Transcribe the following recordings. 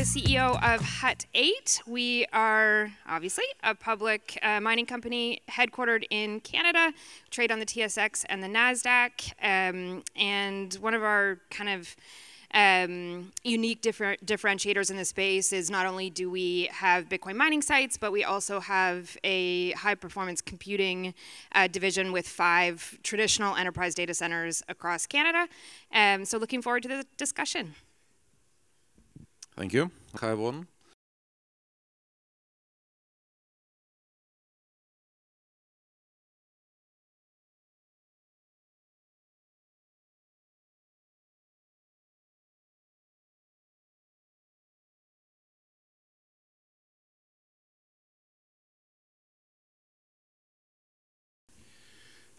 the CEO of Hut 8. We are obviously a public mining company headquartered in Canada, trade on the TSX and the NASDAQ, and one of our kind of unique differentiators in the space is not only do we have Bitcoin mining sites, but we also have a high-performance computing division with 5 traditional enterprise data centers across Canada. So looking forward to the discussion. Thank you. Hi, everyone.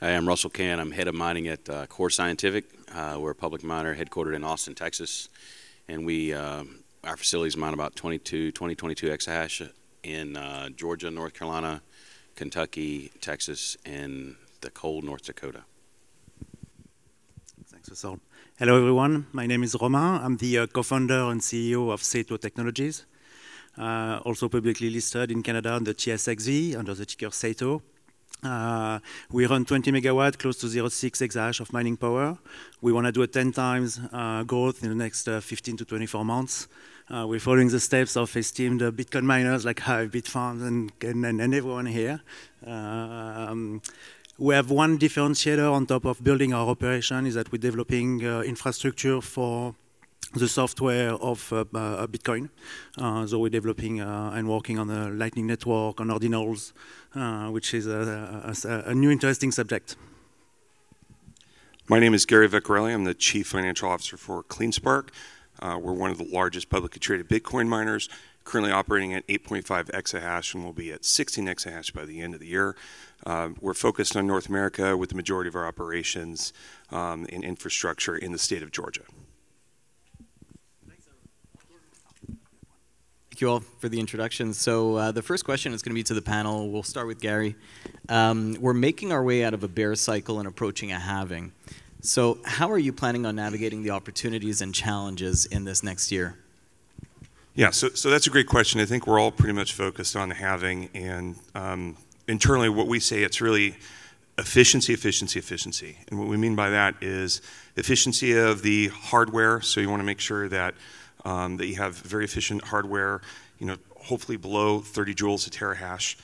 Hi, I'm Russell Cann. I'm head of mining at Core Scientific. We're a public miner headquartered in Austin, Texas. And our facilities mine about 22 exahash in Georgia, North Carolina, Kentucky, Texas, and the cold North Dakota. Thanks, Russell. Hello, everyone. My name is Romain. I'm the co-founder and CEO of Saito Technologies, also publicly listed in Canada on the TSXV under the ticker Saito. We run 20 megawatt, close to 0.6 exahash of mining power. We want to do a 10 times growth in the next 15 to 24 months. We're following the steps of esteemed Bitcoin miners like Hive, Bitfarms, and everyone here. We have one differentiator on top of building our operation is that we're developing infrastructure for the software of Bitcoin. So we're developing and working on the Lightning Network, on ordinals, which is a new interesting subject. My name is Gabriel Ibghy. I'm the Chief Financial Officer for CleanSpark. We're one of the largest publicly traded Bitcoin miners, currently operating at 8.5 exahash, and we'll be at 16 exahash by the end of the year. We're focused on North America with the majority of our operations and infrastructure in the state of Georgia. Thank you all for the introduction. So the first question is going to be to the panel. We'll start with Gary. We're making our way out of a bear cycle and approaching a halving. So how are you planning on navigating the opportunities and challenges in this next year? Yeah, so that's a great question. I think we're all pretty much focused on the halving, and internally what we say, it's really efficiency, efficiency, efficiency. And what we mean by that is efficiency of the hardware, so you want to make sure that that you have very efficient hardware, hopefully below 30 joules a terahash.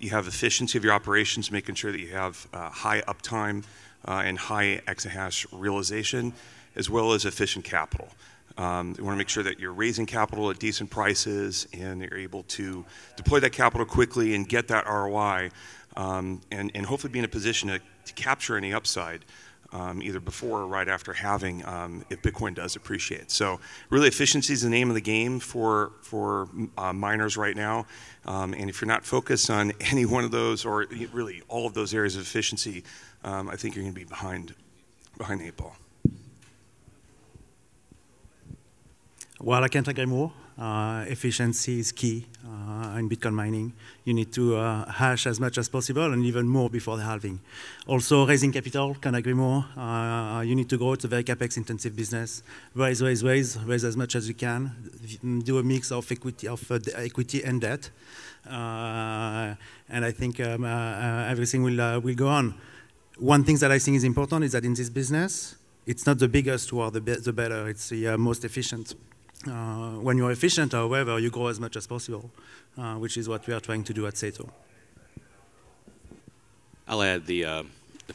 You have efficiency of your operations, making sure that you have high uptime and high exahash realization, as well as efficient capital. You want to make sure that you're raising capital at decent prices and you're able to deploy that capital quickly and get that ROI, and hopefully be in a position to capture any upside either before or right after halving if Bitcoin does appreciate. So really efficiency is the name of the game for miners right now. And if you're not focused on any one of those or really all of those areas of efficiency, I think you're going to be behind the 8 ball. Well, I can't agree more. Efficiency is key in Bitcoin mining. You need to hash as much as possible and even more before the halving. Also, raising capital, can't agree more. You need to grow. It's a very capex-intensive business. Raise as much as you can. Do a mix of equity and debt. And I think everything will go on. One thing that I think is important is that in this business, it's not the biggest who are the better. It's the most efficient. When you're efficient, however, you grow as much as possible, which is what we are trying to do at Saito. I'll add the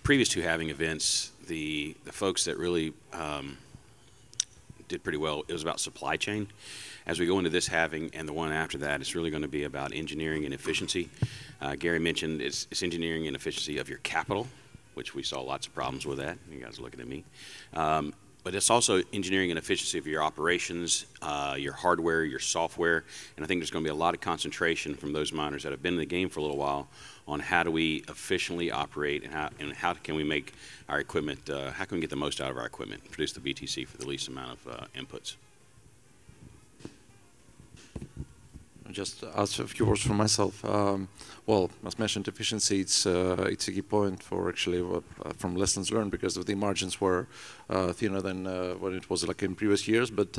previous 2 halving events, the folks that really did pretty well, it was about supply chain. As we go into this halving and the one after that, it's really going to be about engineering and efficiency. Gary mentioned it's engineering and efficiency of your capital, which we saw lots of problems with that. You guys are looking at me. But it's also engineering and efficiency of your operations, your hardware, your software. And I think there's going to be a lot of concentration from those miners that have been in the game for a little while on how do we efficiently operate and how can we make our equipment, how can we get the most out of our equipment, produce the BTC for the least amount of inputs. Just ask a few words for myself. Well, as mentioned, efficiency, it's a key point for actually from lessons learned, because the margins were thinner than what it was like in previous years. But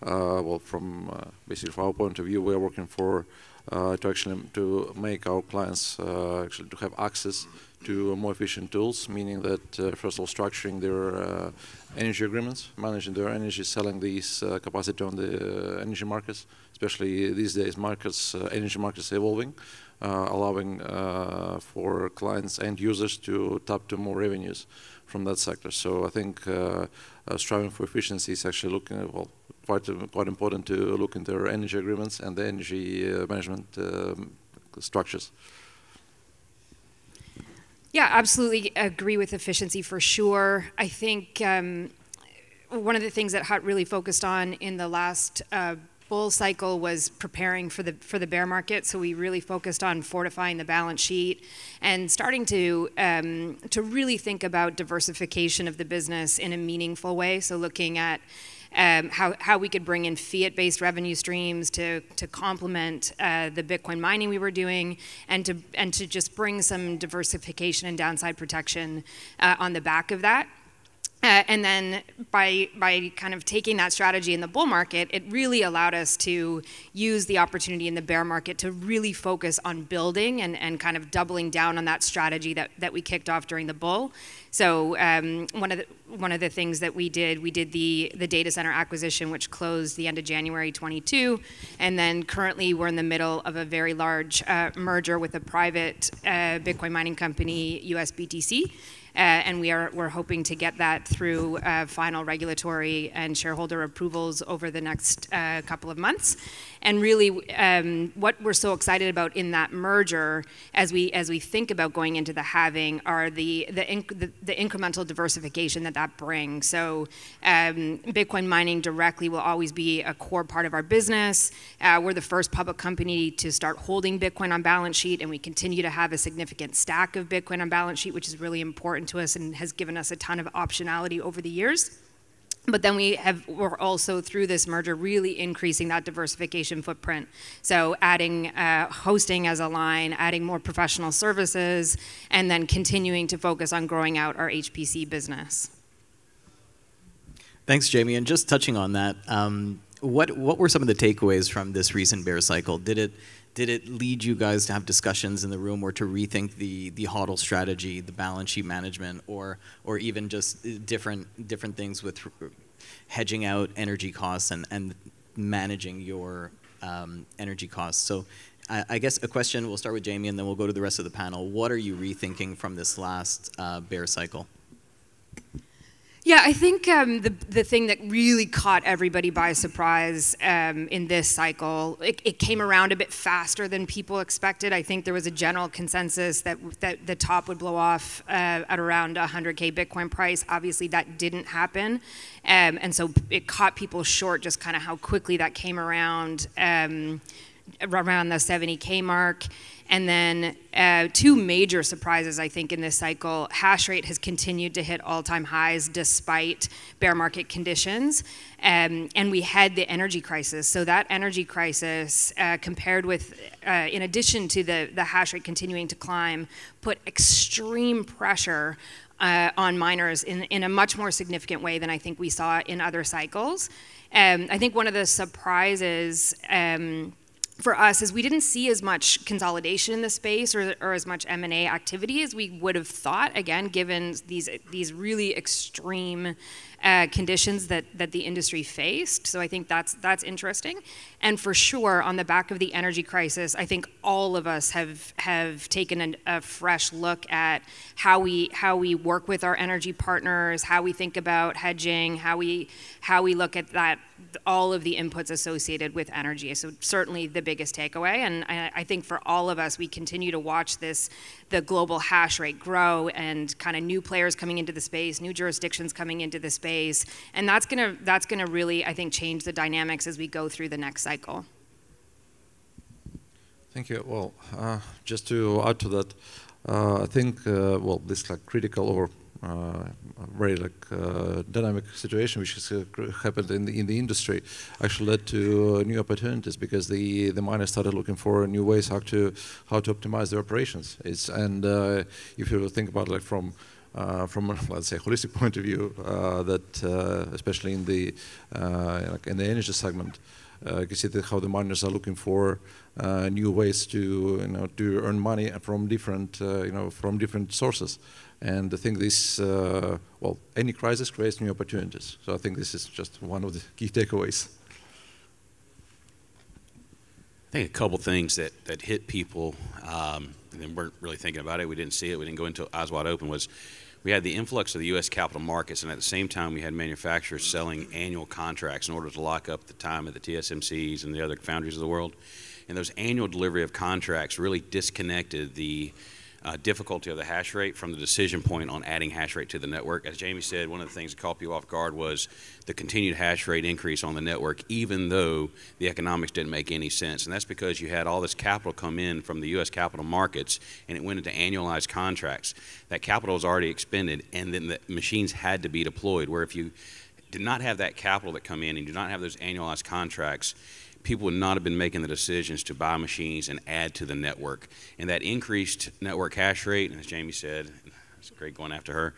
well, from basically from our point of view, we are working for to make our clients actually to have access to more efficient tools, meaning that first of all structuring their energy agreements, managing their energy, selling these capacity on the energy markets, especially these days energy markets evolving, allowing for clients and users to tap to more revenues from that sector. So I think striving for efficiency is actually looking at, well, quite important to look into their energy agreements and the energy management structures. Yeah, absolutely agree with efficiency for sure. I think one of the things that Hut really focused on in the last bull cycle was preparing for the bear market. So we really focused on fortifying the balance sheet and starting to really think about diversification of the business in a meaningful way. So looking at how we could bring in fiat-based revenue streams to complement the Bitcoin mining we were doing, and to just bring some diversification and downside protection on the back of that. And then by kind of taking that strategy in the bull market, it really allowed us to use the opportunity in the bear market to really focus on building and kind of doubling down on that strategy that we kicked off during the bull. So one of the things that we did the data center acquisition, which closed the end of January 22, and then currently we're in the middle of a very large merger with a private Bitcoin mining company, USBTC. And we're hoping to get that through final regulatory and shareholder approvals over the next couple of months. And really, what we're so excited about in that merger, as we think about going into the halving, are the incremental diversification that brings. So Bitcoin mining directly will always be a core part of our business. We're the first public company to start holding Bitcoin on balance sheet, and we continue to have a significant stack of Bitcoin on balance sheet, which is really important to us and has given us a ton of optionality over the years. But then we're also, through this merger, really increasing that diversification footprint. So adding hosting as a line, adding more professional services, and then continuing to focus on growing out our HPC business. Thanks, Jamie. And just touching on that, what were some of the takeaways from this recent bear cycle? Did it lead you guys to have discussions in the room or to rethink the HODL strategy, the balance sheet management, or even just different things with hedging out energy costs and managing your energy costs? So I guess a question, we'll start with Jamie and then we'll go to the rest of the panel. What are you rethinking from this last bear cycle? Yeah, I think the thing that really caught everybody by surprise in this cycle, it came around a bit faster than people expected. I think there was a general consensus that the top would blow off at around 100K Bitcoin price. Obviously, that didn't happen. And so it caught people short just kind of how quickly that came around the 70K mark. And then two major surprises, I think, in this cycle. Hash rate has continued to hit all-time highs despite bear market conditions. And we had the energy crisis. So that energy crisis, compared with, in addition to the hash rate continuing to climb, put extreme pressure on miners in a much more significant way than I think we saw in other cycles. I think one of the surprises for us is we didn't see as much consolidation in the space or as much M&A activity as we would have thought, again, given these really extreme conditions that the industry faced. So I think that's interesting. And for sure, on the back of the energy crisis, I think all of us have taken a fresh look at how we work with our energy partners, how we think about hedging, how we look at that, all of the inputs associated with energy. So certainly the biggest takeaway. And I think for all of us, we continue to watch the global hash rate grow and kind of new players coming into the space, new jurisdictions coming into the space. And that's gonna really, I think, change the dynamics as we go through the next cycle. Thank you. Well, just to add to that, I think, well, this critical or very dynamic situation which has happened in the industry actually led to new opportunities, because the miners started looking for new ways how to optimize their operations. And if you think about from from a, let's say, holistic point of view, that especially in the energy segment, you can see how the miners are looking for new ways to to earn money from different from different sources. And I think this well, any crisis creates new opportunities. So I think this is just one of the key takeaways. I think a couple things that hit people and they weren't really thinking about it. We didn't see it. We didn't go into eyes wide open. Was we had the influx of the U.S. capital markets, and at the same time, we had manufacturers selling annual contracts in order to lock up the time at the TSMCs and the other foundries of the world. And those annual delivery of contracts really disconnected the difficulty of the hash rate from the decision point on adding hash rate to the network. As Jamie said, one of the things that caught people off guard was the continued hash rate increase on the network, even though the economics didn't make any sense. And that's because you had all this capital come in from the U.S. capital markets, and it went into annualized contracts. That capital was already expended, and then the machines had to be deployed, where if you did not have that capital that come in and you do not have those annualized contracts, people would not have been making the decisions to buy machines and add to the network. And that increased network hash rate, and as Jamie said, it's great going after her,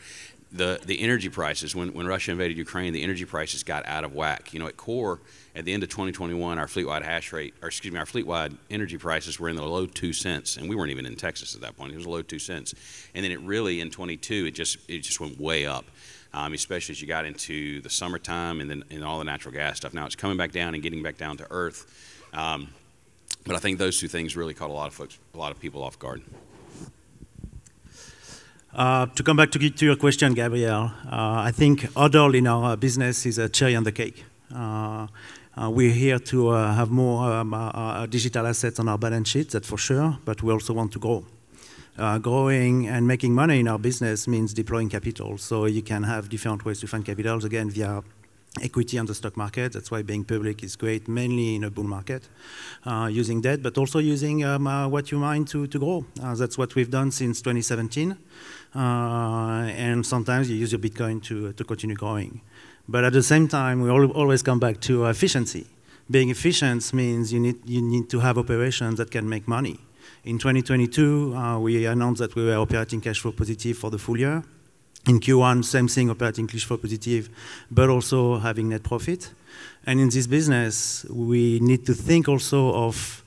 the energy prices, when Russia invaded Ukraine, the energy prices got out of whack. At Core, at the end of 2021, our fleet-wide hash rate, or excuse me, our fleet-wide energy prices were in the low 2 cents, and we weren't even in Texas at that point. It was low 2 cents. And then it really, in 22, it just went way up. Especially as you got into the summertime and then all the natural gas stuff. Now it's coming back down and getting back down to earth. But I think those two things really caught a lot of people off guard. To come back to your question, Gabriel, I think HODL in our business is a cherry on the cake. We're here to have more digital assets on our balance sheet, that's for sure, but we also want to grow. Growing and making money in our business means deploying capital. So you can have different ways to find capitals, again, via equity on the stock market. That's why being public is great, mainly in a bull market, using debt, but also using what you mine to grow. That's what we've done since 2017. And sometimes you use your Bitcoin to continue growing. But at the same time, we always come back to efficiency. Being efficient means you need to have operations that can make money. In 2022, we announced that we were operating cash flow positive for the full year. In Q1, same thing, operating cash flow positive, but also having net profit. And in this business, we need to think also of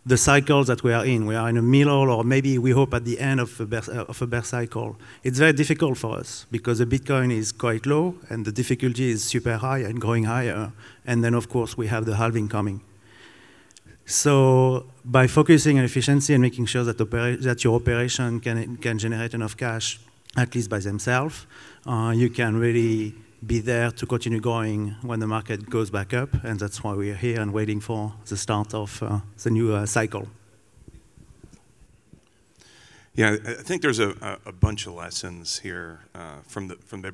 the cycles that we are in. We are in a middle, or maybe we hope at the end of a bear cycle. It's very difficult for us because the Bitcoin is quite low and the difficulty is super high and going higher. And then, of course, we have the halving coming. So by focusing on efficiency and making sure that your operation can generate enough cash, at least by themselves, you can really be there to continue going when the market goes back up, and that's why we're here and waiting for the start of the new cycle. Yeah, I think there's a bunch of lessons here from the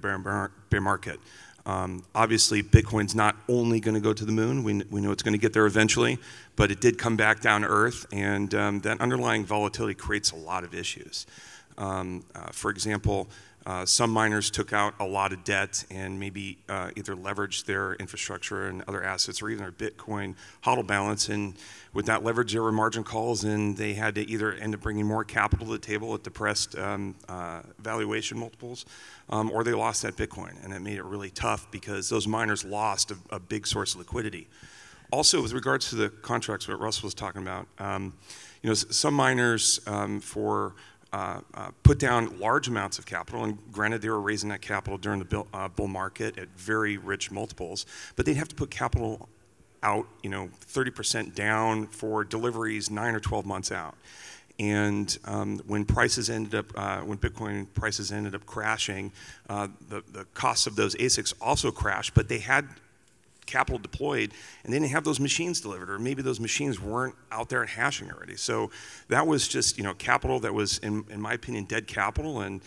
bear market. Obviously, Bitcoin's not only going to go to the moon. We know it's going to get there eventually, but it did come back down to earth, and that underlying volatility creates a lot of issues. For example, some miners took out a lot of debt and maybe either leveraged their infrastructure and other assets or even their Bitcoin HODL balance, and with that leverage there were margin calls, and they had to either end up bringing more capital to the table at depressed valuation multiples, or they lost that Bitcoin, and it made it really tough because those miners lost a big source of liquidity. Also, with regards to the contracts, what Russell was talking about, some miners put down large amounts of capital, and granted they were raising that capital during the bull market at very rich multiples, but they'd have to put capital out, 30% down for deliveries 9 or 12 months out. And when Bitcoin prices ended up crashing, the costs of those ASICs also crashed, but they had capital deployed and they didn't have those machines delivered, or maybe those machines weren't out there hashing already. So that was just capital that was, in my opinion, dead capital, and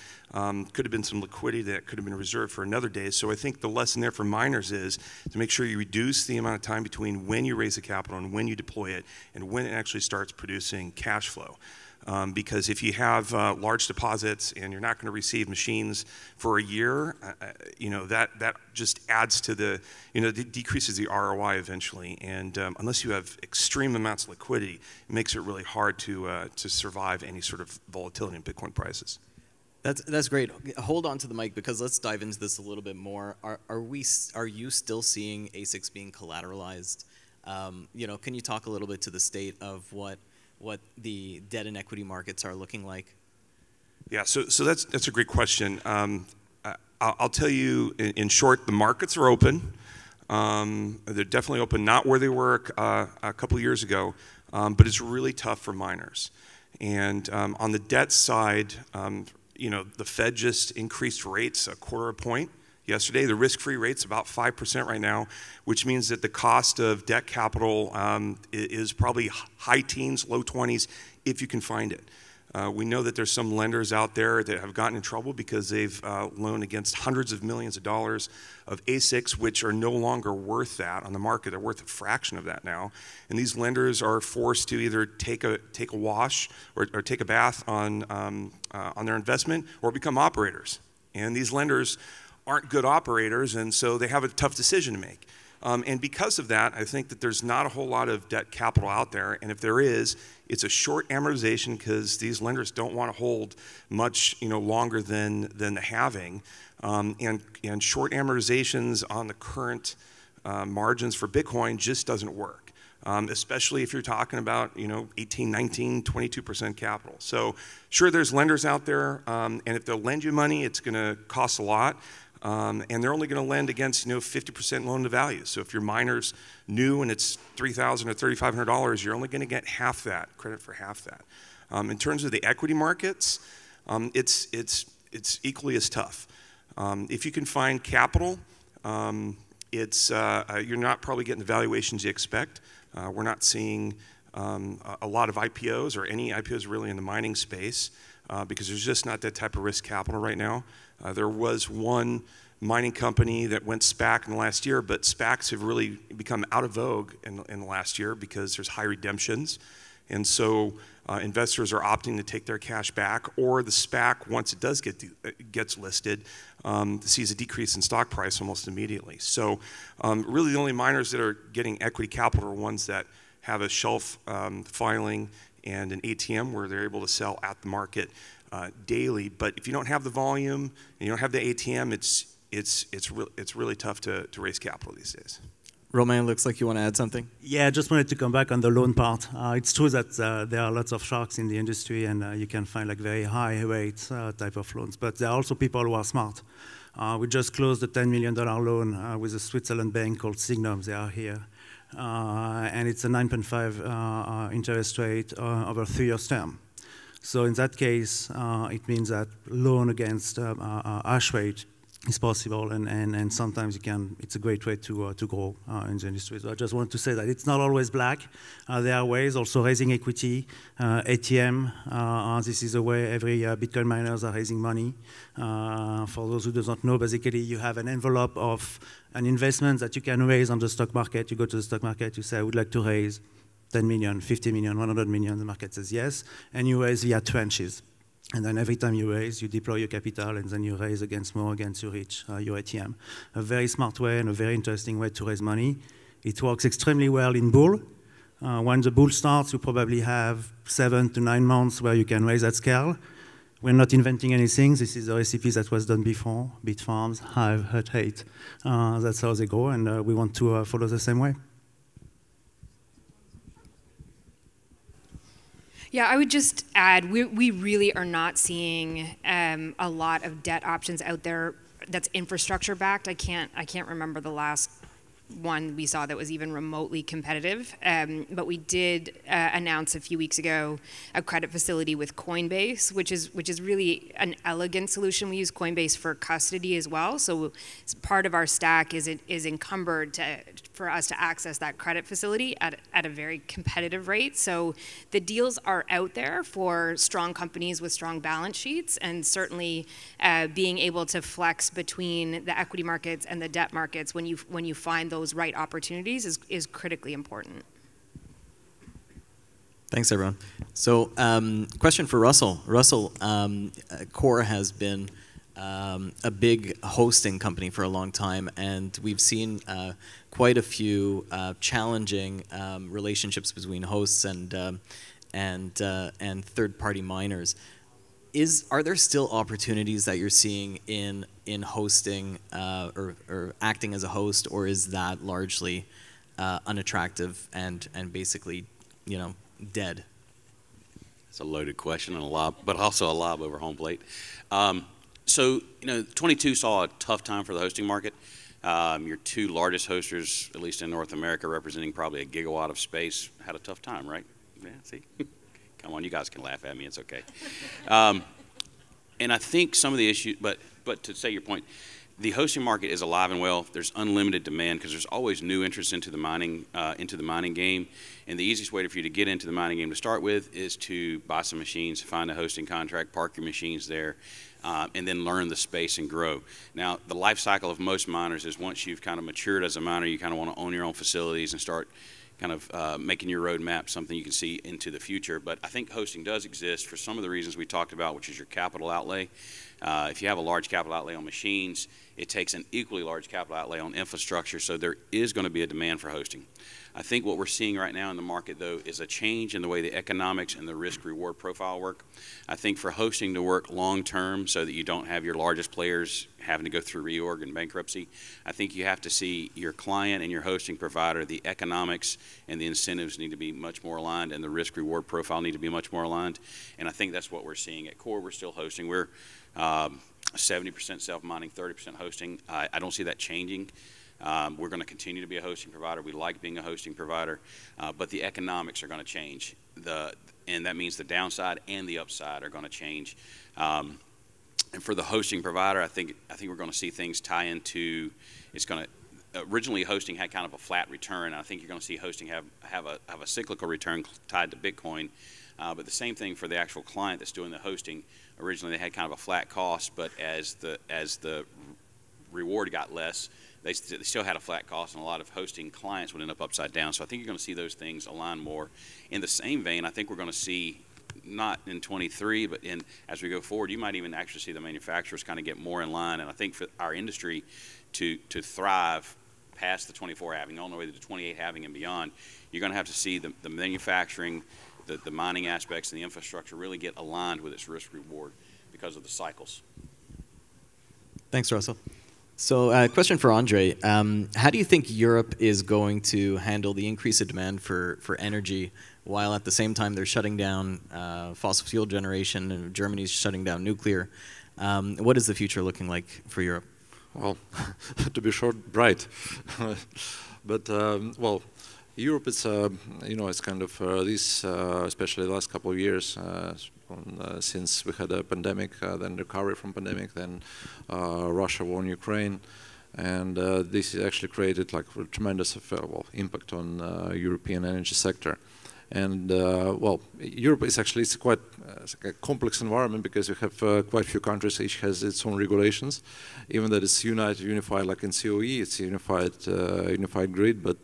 could have been some liquidity that could have been reserved for another day. So I think the lesson there for miners is to make sure you reduce the amount of time between when you raise the capital and when you deploy it and when it actually starts producing cash flow. Because if you have large deposits and you're not going to receive machines for a year, that just adds to it decreases the ROI eventually. And unless you have extreme amounts of liquidity, it makes it really hard to survive any sort of volatility in Bitcoin prices. That's great. Hold on to the mic because let's dive into this a little bit more. Are you still seeing ASICs being collateralized? You know, can you talk a little bit to the state of what the debt and equity markets are looking like? Yeah, so that's a great question. I'll tell you in short, the markets are open. They're definitely open, not where they were a couple years ago, but it's really tough for miners. And on the debt side, you know, the Fed just increased rates a quarter of a point yesterday. The risk-free rate's about 5% right now, which means that the cost of debt capital is probably high teens, low 20s, if you can find it. We know that there's some lenders out there that have gotten in trouble because they've loaned against hundreds of millions of dollars of ASICs, which are no longer worth that on the market. They're worth a fraction of that now. And these lenders are forced to either take a wash or take a bath on their investment or become operators. And these lenders aren't good operators, and so they have a tough decision to make. And because of that, I think that there's not a whole lot of debt capital out there, and if there is, it's a short amortization because these lenders don't want to hold much, you know, longer than the halving, and short amortizations on the current margins for Bitcoin just doesn't work, especially if you're talking about, you know, 18, 19, 22% capital. So sure, there's lenders out there, and if they'll lend you money, it's going to cost a lot. And they're only going to lend against, you know, 50% loan to value. So if your miner's new and it's $3,000 or $3,500, you're only going to get half that, credit for half that. In terms of the equity markets, it's equally as tough. If you can find capital, you're not probably getting the valuations you expect. We're not seeing a lot of IPOs or any IPOs really in the mining space because there's just not that type of risk capital right now. There was one mining company that went SPAC in the last year, but SPACs have really become out of vogue in the last year because there's high redemptions. And so investors are opting to take their cash back, or the SPAC, once it does gets listed, sees a decrease in stock price almost immediately. So really the only miners that are getting equity capital are ones that have a shelf filing and an ATM where they're able to sell at the market daily. But if you don't have the volume and you don't have the ATM, it's really tough to raise capital these days. Romain, looks like you want to add something? Yeah, I just wanted to come back on the loan part. It's true that there are lots of sharks in the industry, and you can find like very high rate type of loans. But there are also people who are smart. We just closed a $10 million loan with a Switzerland bank called Signum. They are here. And it's a 9.5 interest rate over 3 years term. So in that case, it means that loan against hash rate is possible, and sometimes you can. It's a great way to grow in the industry. So I just want to say that it's not always black. There are ways also raising equity, ATM. This is a way every Bitcoin miners are raising money. For those who do not know, basically you have an envelope of an investment that you can raise on the stock market. You go to the stock market, you say, I would like to raise 10 million, 50 million, 100 million. The market says yes, and you raise via tranches. And then every time you raise, you deploy your capital, and then you raise against more against you reach your ATM. A very smart way and a very interesting way to raise money. It works extremely well in bull. When the bull starts, you probably have 7 to 9 months where you can raise at scale. We're not inventing anything. This is a recipe that was done before. Bitfarms, Hive, Hut 8. That's how they go, and we want to follow the same way. Yeah, I would just add, we really are not seeing a lot of debt options out there that's infrastructure backed. I can't remember the last one we saw that was even remotely competitive. But we did announce a few weeks ago a credit facility with Coinbase, which is really an elegant solution. We use Coinbase for custody as well. So part of our stack is encumbered for us to access that credit facility at a very competitive rate. So the deals are out there for strong companies with strong balance sheets, and certainly being able to flex between the equity markets and the debt markets when you find those right opportunities is critically important. Thanks, everyone. So, question for Russell. Russell, Core has been a big hosting company for a long time, and we've seen quite a few challenging relationships between hosts and third-party miners. are there still opportunities that you're seeing in hosting or acting as a host, or is that largely unattractive and basically, you know, dead? It's a loaded question and a lob, but also a lob over home plate. So, you know, 22 saw a tough time for the hosting market. Your two largest hosters, at least in North America, representing probably a gigawatt of space, had a tough time, right? Yeah, see? Come on, you guys can laugh at me, it's okay. And I think some of the issues, but to say your point, the hosting market is alive and well. There's unlimited demand because there's always new entrants into the mining game. And the easiest way for you to get into the mining game to start with is to buy some machines, find a hosting contract, park your machines there, and then learn the space and grow. Now, the life cycle of most miners is once you've kind of matured as a miner, you kind of want to own your own facilities and start kind of making your roadmap something you can see into the future. But I think hosting does exist for some of the reasons we talked about, which is your capital outlay. If you have a large capital outlay on machines, it takes an equally large capital outlay on infrastructure, so there is going to be a demand for hosting. I think what we're seeing right now in the market, though, is a change in the way the economics and the risk-reward profile work. I think for hosting to work long-term so that you don't have your largest players having to go through reorg and bankruptcy, I think you have to see your client and your hosting provider, the economics and the incentives need to be much more aligned, and the risk-reward profile need to be much more aligned. And I think that's what we're seeing. At Core, we're still hosting. We're 70% self-mining, 30% hosting. I don't see that changing. We're going to continue to be a hosting provider. We like being a hosting provider, but the economics are going to change. And that means the downside and the upside are going to change. And for the hosting provider, I think we're going to see things tie into. It's going to originally hosting had kind of a flat return. I think you're going to see hosting have a cyclical return tied to Bitcoin. But the same thing for the actual client that's doing the hosting. Originally, they had kind of a flat cost, but as the reward got less, they still had a flat cost, and a lot of hosting clients would end up upside down. So I think you're going to see those things align more. In the same vein, I think we're going to see, not in 23, but as we go forward, you might even actually see the manufacturers kind of get more in line. And I think for our industry to thrive past the 24 halving, all the way to the 28 halving and beyond, you're going to have to see the manufacturing, the mining aspects, and the infrastructure really get aligned with its risk reward because of the cycles. Thanks, Russell. So a question for Andrii. How do you think Europe is going to handle the increase of demand for energy while at the same time they're shutting down fossil fuel generation and Germany's shutting down nuclear? What is the future looking like for Europe? Well, to be short, bright. But, well, Europe is, it's kind of especially the last couple of years, since we had a pandemic, then recovery from pandemic, then Russia war in Ukraine, and this has actually created like a tremendous impact on European energy sector. And well, Europe is actually quite a complex environment because you have quite a few countries. Each has its own regulations. Even that it's unified, like in COE, it's unified grid, but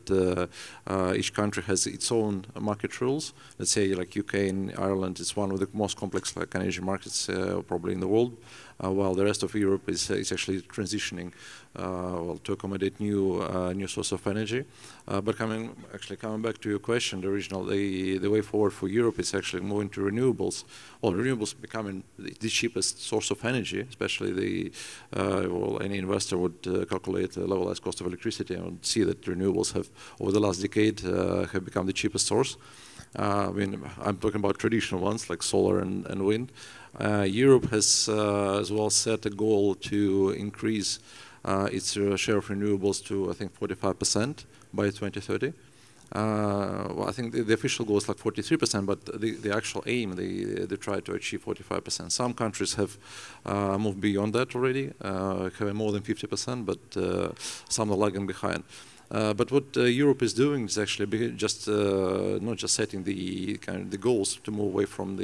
each country has its own market rules. Let's say like UK and Ireland is one of the most complex like energy markets probably in the world, while the rest of Europe is actually transitioning to accommodate new source of energy. But coming back to your question, the way forward for Europe is actually moving to renewables. Well, renewables becoming the cheapest source of energy, especially any investor would calculate the levelized cost of electricity and see that renewables have, over the last decade, have become the cheapest source. I mean, I'm talking about traditional ones like solar and wind. Europe has as well set a goal to increase its share of renewables to, I think, 45% by 2030. Well, I think the official goal is like 43%, but the actual aim, they try to achieve 45%. Some countries have moved beyond that already, having more than 50%, but some are lagging behind. But what Europe is doing is actually just not just setting the goals to move away from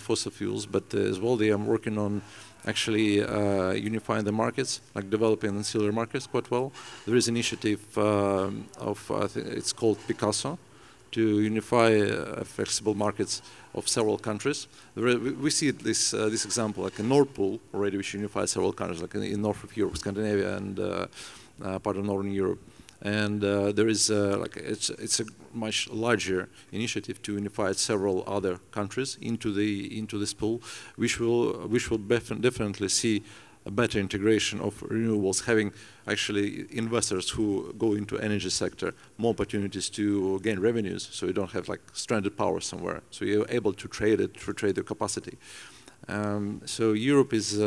fossil fuels, but as well they are working on actually unifying the markets, like developing ancillary markets quite well. There is an initiative I think it's called Picasso, to unify flexible markets of several countries. We see this example like in Nord Pool already, which unifies several countries, like in north of Europe, Scandinavia, and part of Northern Europe. And there is it's a much larger initiative to unify several other countries into this pool, which will definitely see a better integration of renewables, having actually investors who go into energy sector more opportunities to gain revenues, so you don't have like stranded power somewhere. So you're able to trade it, to trade the capacity. So Europe is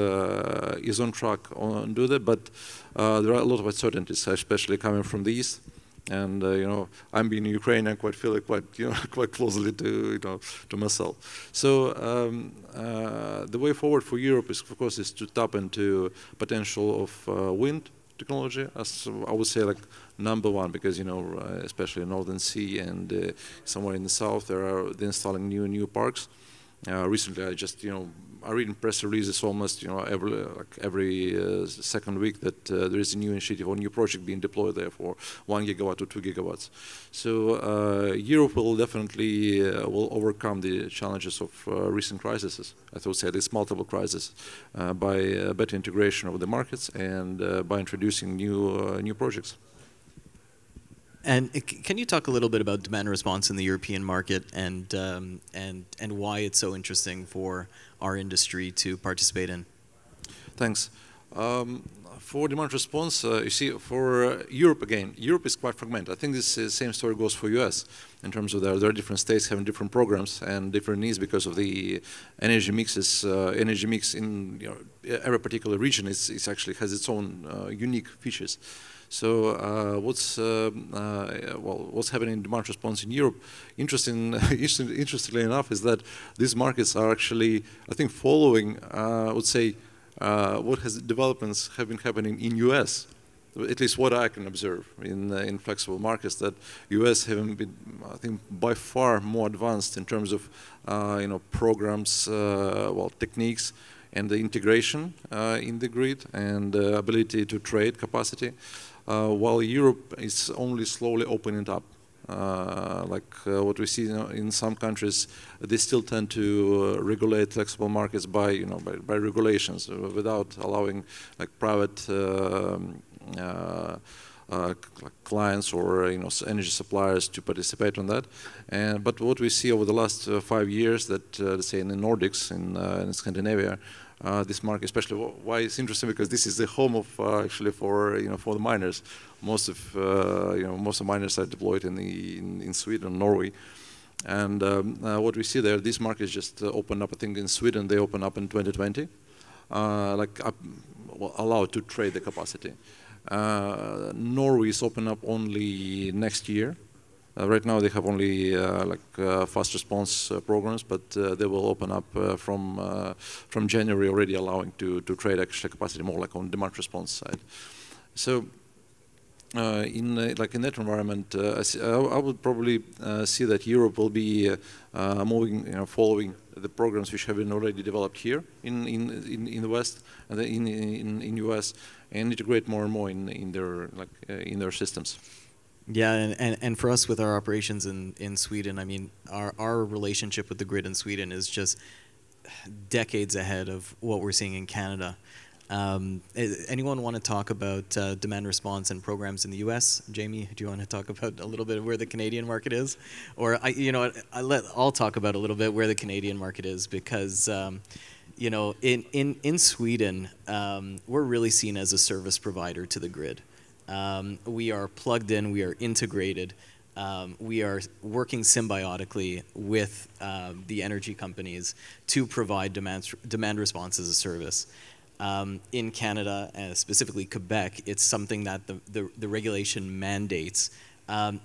on track on do that, but there are a lot of uncertainties, especially coming from the east. And you know, I'm being in Ukraine, I feel it quite quite closely to myself. So the way forward for Europe is, of course, is to tap into potential of wind technology, as I would say, like #1, because especially in Northern Sea and somewhere in the south, they're installing new parks. Recently, I read in press releases almost every second week that there is a new initiative or new project being deployed there for 1 gigawatt or 2 gigawatts. So Europe will definitely will overcome the challenges of recent crises. I would say this multiple crises by better integration of the markets and by introducing new projects. And can you talk a little bit about demand response in the European market and why it's so interesting for our industry to participate in? Thanks. For demand response, you see, for Europe again, Europe is quite fragmented. I think this same story goes for US in terms of there are different states having different programs and different needs because of the energy mixes. Energy mix in every particular region is actually has its own unique features. So what's happening in demand response in Europe, interestingly enough, is that these markets are actually, I think, following, I would say, what developments have been happening in US, at least what I can observe in flexible markets, that US have been, I think, by far more advanced in terms of programs, techniques, and the integration in the grid and ability to trade capacity. While Europe is only slowly opening up. What we see in some countries, they still tend to regulate flexible markets by regulations without allowing private clients or energy suppliers to participate on that. But what we see over the last 5 years, that let's say in the Nordics, in Scandinavia, this market, especially, why it's interesting, because this is the home of actually for the miners. Most of miners are deployed in Sweden, Norway, and what we see there, this market just opened up. I think in Sweden they opened up in 2020, allowed to trade the capacity. Norway is open up only next year. Right now they have only fast response programs, but they will open up from January already, allowing to trade extra capacity more like on demand response side. So in that environment, I would probably see that Europe will be moving, following the programs which have been already developed here in the West and in US, and integrate more and more in their systems. Yeah, and for us with our operations in Sweden, I mean, our relationship with the grid in Sweden is just decades ahead of what we're seeing in Canada. Anyone want to talk about demand response and programs in the U.S.? Jamie, do you want to talk about a little bit of where the Canadian market is? Or I'll talk about a little bit where the Canadian market is, because in Sweden, we're really seen as a service provider to the grid. We are plugged in, we are integrated, we are working symbiotically with the energy companies to provide demand response as a service. In Canada, specifically Quebec, it's something that the regulation mandates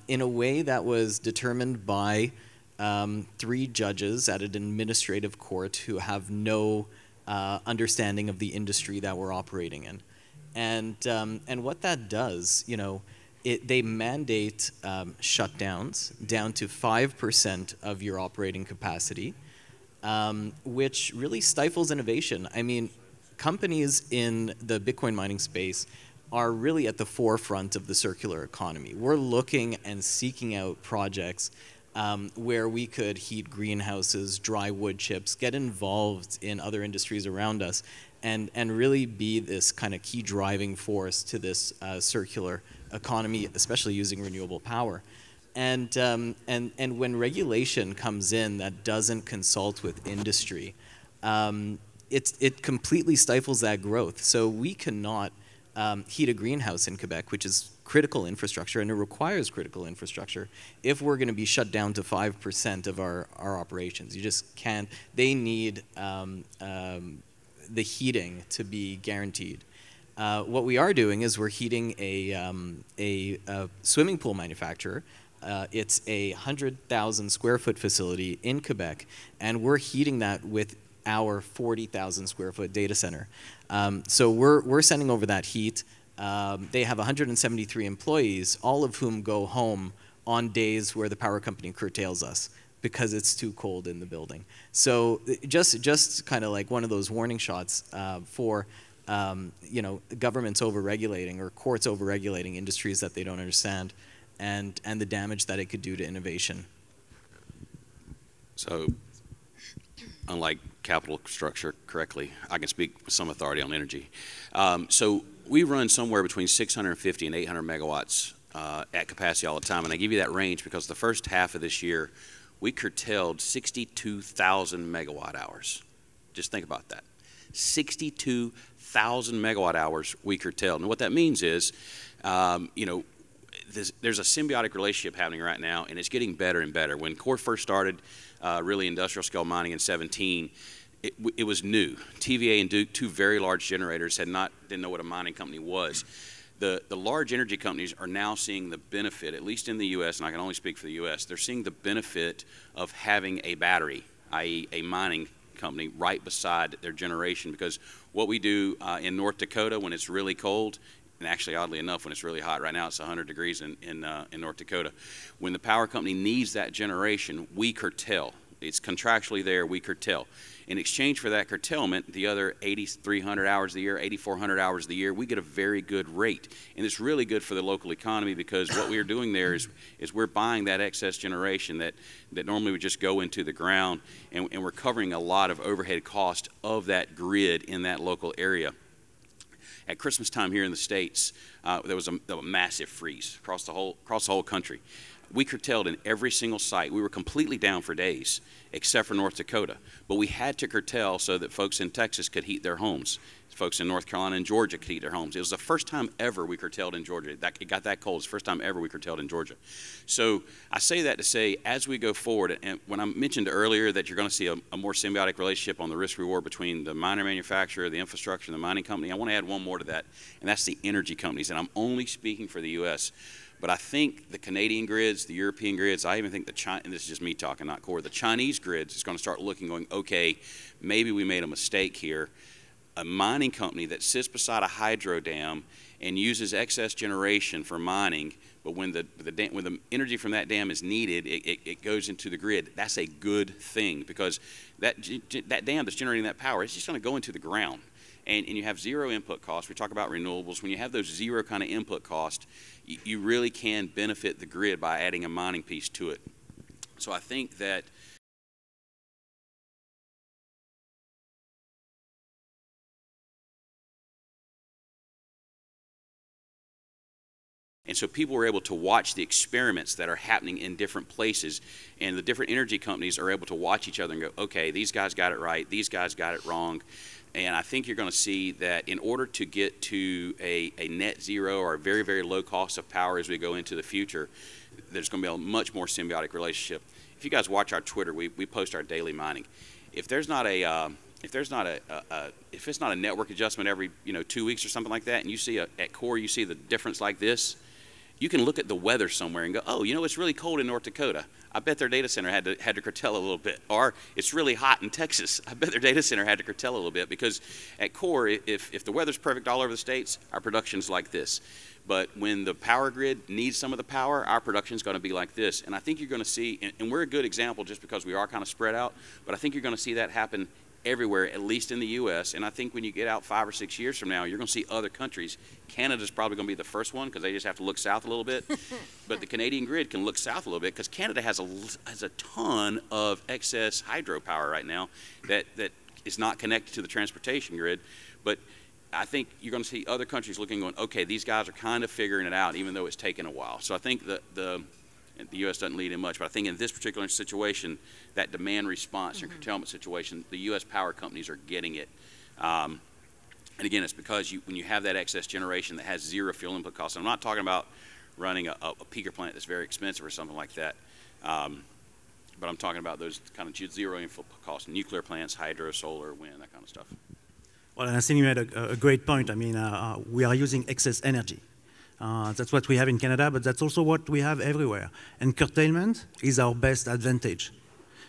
in a way that was determined by 3 judges at an administrative court who have no understanding of the industry that we're operating in. And what that does, they mandate shutdowns down to 5% of your operating capacity, which really stifles innovation. I mean, companies in the Bitcoin mining space are really at the forefront of the circular economy. We're looking and seeking out projects where we could heat greenhouses, dry wood chips, get involved in other industries around us, and really be this kind of key driving force to this circular economy, especially using renewable power. And when regulation comes in that doesn't consult with industry, it completely stifles that growth. So we cannot heat a greenhouse in Quebec, which is critical infrastructure, and it requires critical infrastructure, if we're going to be shut down to 5% of our operations. You just can't. They need the heating to be guaranteed. What we are doing is we're heating a swimming pool manufacturer. It's a 100,000 square foot facility in Quebec, and we're heating that with our 40,000 square foot data center. So we're sending over that heat. They have 173 employees, all of whom go home on days where the power company curtails us because it's too cold in the building. So just kind of like one of those warning shots for governments over-regulating or courts over-regulating industries that they don't understand, and the damage that it could do to innovation. So, unlike capital structure correctly, I can speak with some authority on energy. So we run somewhere between 650 and 800 megawatts at capacity all the time, and I give you that range because the first half of this year, we curtailed 62,000 megawatt hours. Just think about that. 62,000 megawatt hours we curtailed. And what that means is, there's a symbiotic relationship happening right now, and it's getting better and better. When Core first started, really industrial scale mining in 2017, it was new. TVA and Duke, two very large generators, didn't know what a mining company was. The large energy companies are now seeing the benefit, at least in the U.S., and I can only speak for the U.S., they're seeing the benefit of having a battery, i.e. a mining company, right beside their generation. Because what we do in North Dakota when it's really cold, and actually, oddly enough, when it's really hot, right now it's 100 degrees in North Dakota. When the power company needs that generation, we curtail. It's contractually there, we curtail. In exchange for that curtailment, the other 8,300 hours a year, 8,400 hours a year, we get a very good rate. And it's really good for the local economy because what we are doing there is we're buying that excess generation that normally would just go into the ground, and we're covering a lot of overhead cost of that grid in that local area. At Christmas time here in the States, there was a massive freeze across the whole country. We curtailed in every single site. We were completely down for days, except for North Dakota. But we had to curtail so that folks in Texas could heat their homes. Folks in North Carolina and Georgia could heat their homes. It was the first time ever we curtailed in Georgia. It got that cold. It's the first time ever we curtailed in Georgia. So I say that to say, as we go forward, and when I mentioned earlier that you're going to see a more symbiotic relationship on the risk-reward between the miner manufacturer, the infrastructure, and the mining company, I want to add one more to that, and that's the energy companies. And I'm only speaking for the U.S., but I think the Canadian grids, the European grids, I even think and this is just me talking, not Core, the Chinese grids is going to start looking, going, okay, maybe we made a mistake here. A mining company that sits beside a hydro dam and uses excess generation for mining, but when the energy from that dam is needed, it goes into the grid. That's a good thing because that dam that's generating that power, it's just going to go into the ground. And you have zero input cost. We talk about renewables. When you have those zero kind of input cost, you really can benefit the grid by adding a mining piece to it. So I think that and so people were able to watch the experiments that are happening in different places, and the different energy companies are able to watch each other and go, okay, these guys got it right, these guys got it wrong. And I think you're going to see that in order to get to a net zero or a very, very low cost of power as we go into the future, there's going to be a much more symbiotic relationship. If you guys watch our Twitter, we post our daily mining. If it's not a network adjustment every 2 weeks or something like that, and you see at Core you see the difference like this, you can look at the weather somewhere and go, oh, it's really cold in North Dakota. I bet their data center had to curtail a little bit. Or it's really hot in Texas. I bet their data center had to curtail a little bit because at Core, if the weather's perfect all over the states, our production's like this. But when the power grid needs some of the power, our production's going to be like this. And I think you're going to see, and we're a good example just because we are kind of spread out, but I think you're going to see that happen everywhere, at least in the U.S. And I think when you get out 5 or 6 years from now, you're going to see other countries. Canada's probably going to be the first one because they just have to look south a little bit. But the Canadian grid can look south a little bit because Canada has a ton of excess hydropower right now that is not connected to the transportation grid. But I think you're going to see other countries looking, going, okay, these guys are kind of figuring it out, even though it's taken a while. So I think the U.S. doesn't lead in much, but I think in this particular situation, that demand response and curtailment situation, the U.S. power companies are getting it. And again, it's because when you have that excess generation that has zero fuel input costs, I'm not talking about running a peaker plant that's very expensive or something like that, but I'm talking about those kind of zero input costs, nuclear plants, hydro, solar, wind, that kind of stuff. Well, and I think you made a great point. I mean, we are using excess energy. That's what we have in Canada, but that's also what we have everywhere. And curtailment is our best advantage.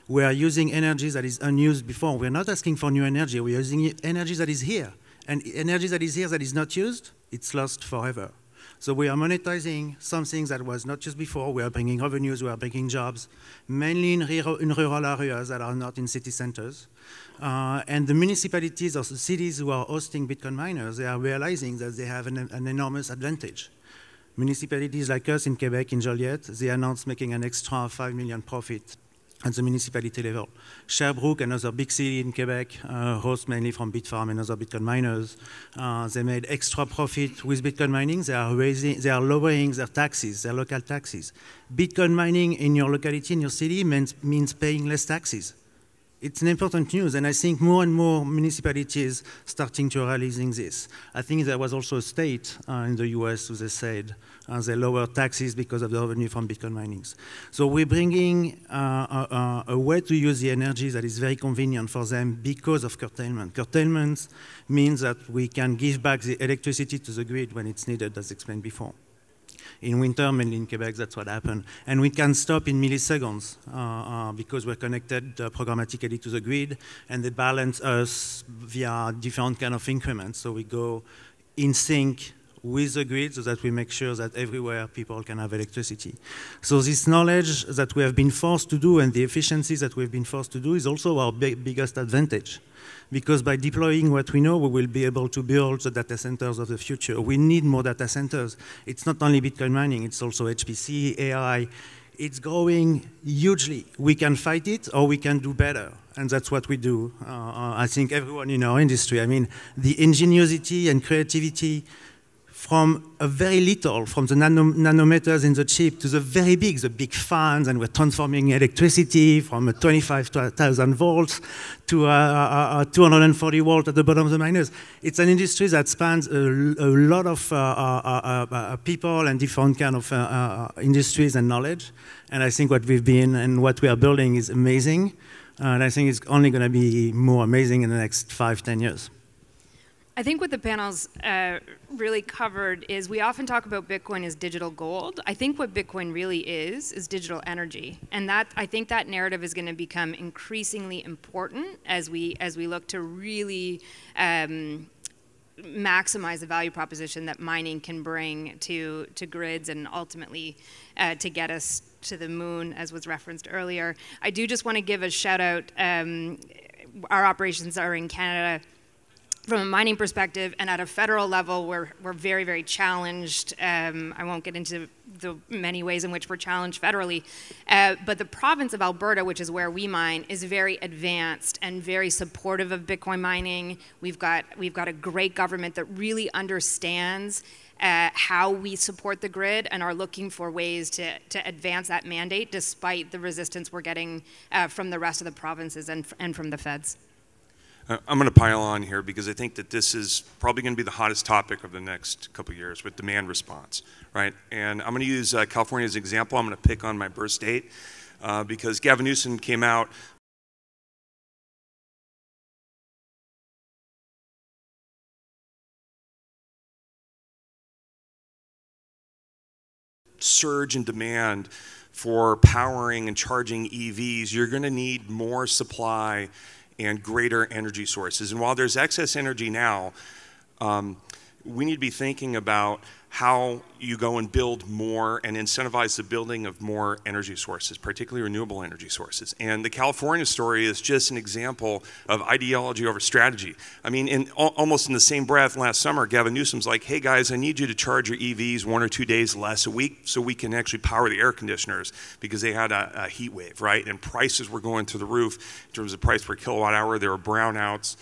We are using energy that is unused before. We're not asking for new energy. We're using energy that is here. And energy that is here that is not used, it's lost forever. So we are monetizing something that was not used before. We are bringing revenues, we are bringing jobs, mainly in rural areas that are not in city centers. And the municipalities or the cities who are hosting Bitcoin miners, they are realizing that they have an enormous advantage. Municipalities like us in Quebec, in Joliette, they announced making an extra 5 million profit at the municipality level. Sherbrooke, another big city in Quebec, hosts mainly from Bitfarm and other Bitcoin miners. They made extra profit with Bitcoin mining. They are lowering their taxes, their local taxes. Bitcoin mining in your locality, in your city, means paying less taxes. It's an important news, and I think more and more municipalities starting to realizing this. I think there was also a state in the US who they said they lower taxes because of the revenue from Bitcoin mining. So we're bringing a way to use the energy that is very convenient for them because of curtailment. Curtailment means that we can give back the electricity to the grid when it's needed, as explained before. In winter, mainly in Quebec, that's what happened. And we can stop in milliseconds because we're connected programmatically to the grid, and they balance us via different kind of increments. So we go in sync with the grid so that we make sure that everywhere people can have electricity. So this knowledge that we have been forced to do and the efficiencies that we've been forced to do is also our biggest advantage. Because by deploying what we know, we will be able to build the data centers of the future. We need more data centers. It's not only Bitcoin mining, it's also HPC, AI. It's growing hugely. We can fight it or we can do better. And that's what we do. I think everyone in our industry, I mean, the ingenuity and creativity from a very little, from the nanometers in the chip to the big fans, and we're transforming electricity from 25,000 volts to 240 volts at the bottom of the miners. It's an industry that spans a lot of people and different kind of industries and knowledge. And I think what we've been and what we are building is amazing. And I think it's only going to be more amazing in the next 5-10 years. I think what the panel's really covered is we often talk about Bitcoin as digital gold. I think what Bitcoin really is digital energy. And that, I think that narrative is going to become increasingly important as we look to really maximize the value proposition that mining can bring to grids and ultimately to get us to the moon, as was referenced earlier. I do just want to give a shout out. Our operations are in Canada. From a mining perspective and at a federal level, we're very, very challenged. I won't get into the many ways in which we're challenged federally, but the province of Alberta, which is where we mine, is very advanced and very supportive of Bitcoin mining. We've got a great government that really understands how we support the grid and are looking for ways to advance that mandate despite the resistance we're getting from the rest of the provinces and from the feds. I'm going to pile on here because I think that this is probably going to be the hottest topic of the next couple of years with demand response, right? And I'm going to use California as an example. I'm going to pick on my birth state because Gavin Newsom came out surge in demand for powering and charging EVs. You're going to need more supply and greater energy sources. And while there's excess energy now, we need to be thinking about how you go and build more and incentivize the building of more energy sources, particularly renewable energy sources. And the California story is just an example of ideology over strategy. I mean, almost in the same breath, last summer, Gavin Newsom's like, hey guys, I need you to charge your EVs 1 or 2 days less a week so we can actually power the air conditioners because they had a heat wave, right? And prices were going through the roof in terms of price per kilowatt hour. There were brownouts.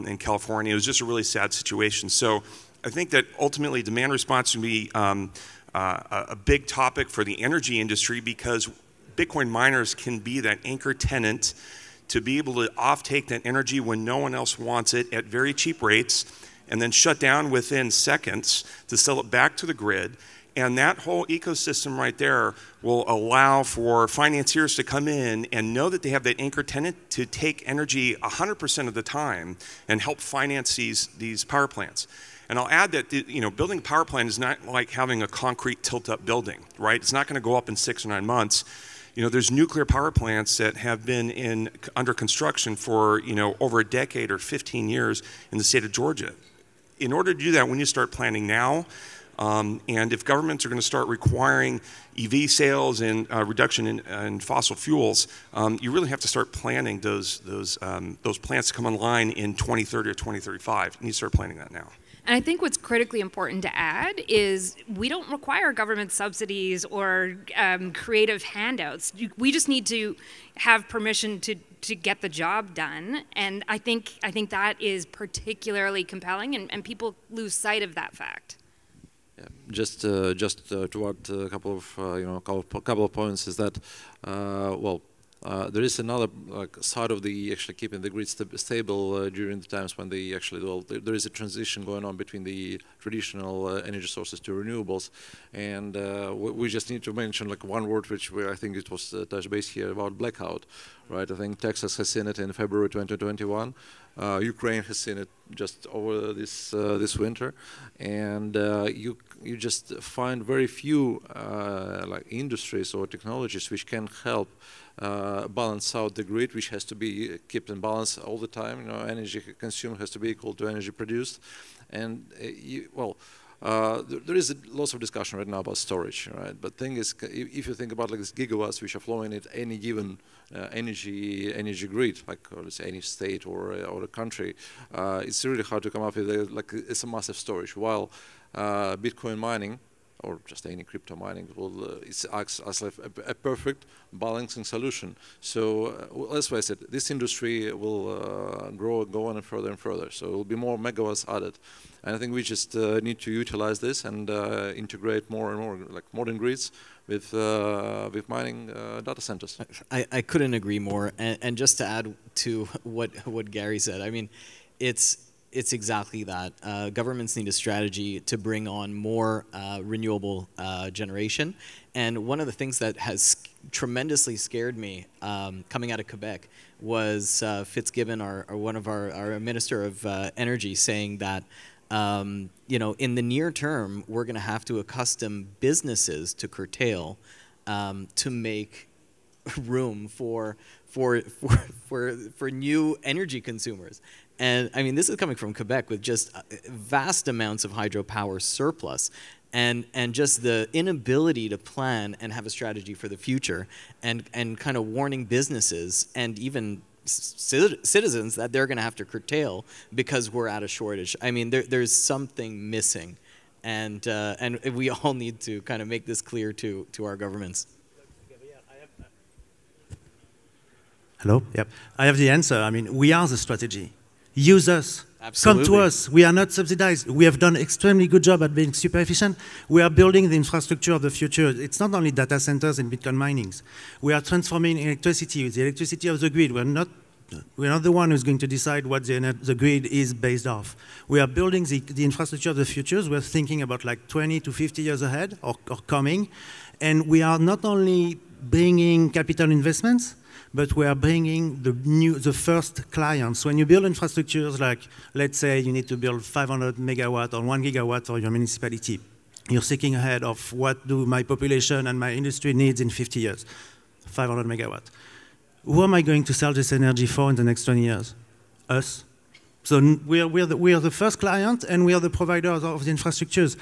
in California. It was just a really sad situation. So I think that ultimately demand response will be a big topic for the energy industry, because Bitcoin miners can be that anchor tenant to be able to offtake that energy when no one else wants it at very cheap rates, and then shut down within seconds to sell it back to the grid. And that whole ecosystem right there will allow for financiers to come in and know that they have that anchor tenant to take energy 100% of the time and help finance these power plants. And I'll add that building a power plant is not like having a concrete tilt-up building, right? It's not going to go up in 6 or 9 months. There's nuclear power plants that have been under construction for over a decade or 15 years in the state of Georgia. In order to do that, we need to start planning now. And if governments are going to start requiring EV sales and reduction in fossil fuels, you really have to start planning those plants to come online in 2030 or 2035. You need to start planning that now. And I think what's critically important to add is we don't require government subsidies or creative handouts. We just need to have permission to get the job done. And I think that is particularly compelling, and people lose sight of that fact. Yeah, just to add a couple of points is that there is another side of the actually keeping the grid stable during the times when there is a transition going on between the traditional energy sources to renewables, and we just need to mention one word which I think it was touched base here about blackout, right? I think Texas has seen it in February 2021. Ukraine has seen it just over this winter, and you just find very few industries or technologies which can help balance out the grid, which has to be kept in balance all the time. Energy consumed has to be equal to energy produced, and there is lots of discussion right now about storage, right? But thing is, if you think about these gigawatts which are flowing at any given energy grid, or let's say any state or a country, it's really hard to come up with it's a massive storage. While Bitcoin mining, or just any crypto mining, it acts as a perfect balancing solution. So let's face it, this industry will go on further and further. So there will be more megawatts added. And I think we just need to utilize this and integrate more and more modern grids with mining data centers. I couldn't agree more. And just to add to what Gary said, I mean, it's exactly that. Governments need a strategy to bring on more renewable generation. And one of the things that has tremendously scared me coming out of Quebec was Fitzgibbon, one of our Minister of Energy, saying that in the near term, we're going to have to accustom businesses to curtail to make room for new energy consumers. And I mean, this is coming from Quebec with just vast amounts of hydropower surplus, and just the inability to plan and have a strategy for the future, and kind of warning businesses and even citizens that they're going to have to curtail because we're at a shortage. I mean, there's something missing, and we all need to kind of make this clear to our governments. Hello? Yep. I have the answer. I mean, we are the strategy. Use us. Absolutely. Come to us. We are not subsidized. We have done an extremely good job at being super efficient. We are building the infrastructure of the future. It's not only data centers and Bitcoin minings. We are transforming electricity, the electricity of the grid. We're not the one who's going to decide what the grid is based off. We are building the infrastructure of the futures. We're thinking about 20 to 50 years ahead or coming. And we are not only bringing capital investments, but we are bringing the first clients. When you build infrastructures let's say you need to build 500 megawatt or 1 gigawatt for your municipality, you're thinking ahead of what do my population and my industry needs in 50 years, 500 megawatt. Who am I going to sell this energy for in the next 20 years? Us. So we are the first client, and we are the providers of the infrastructures.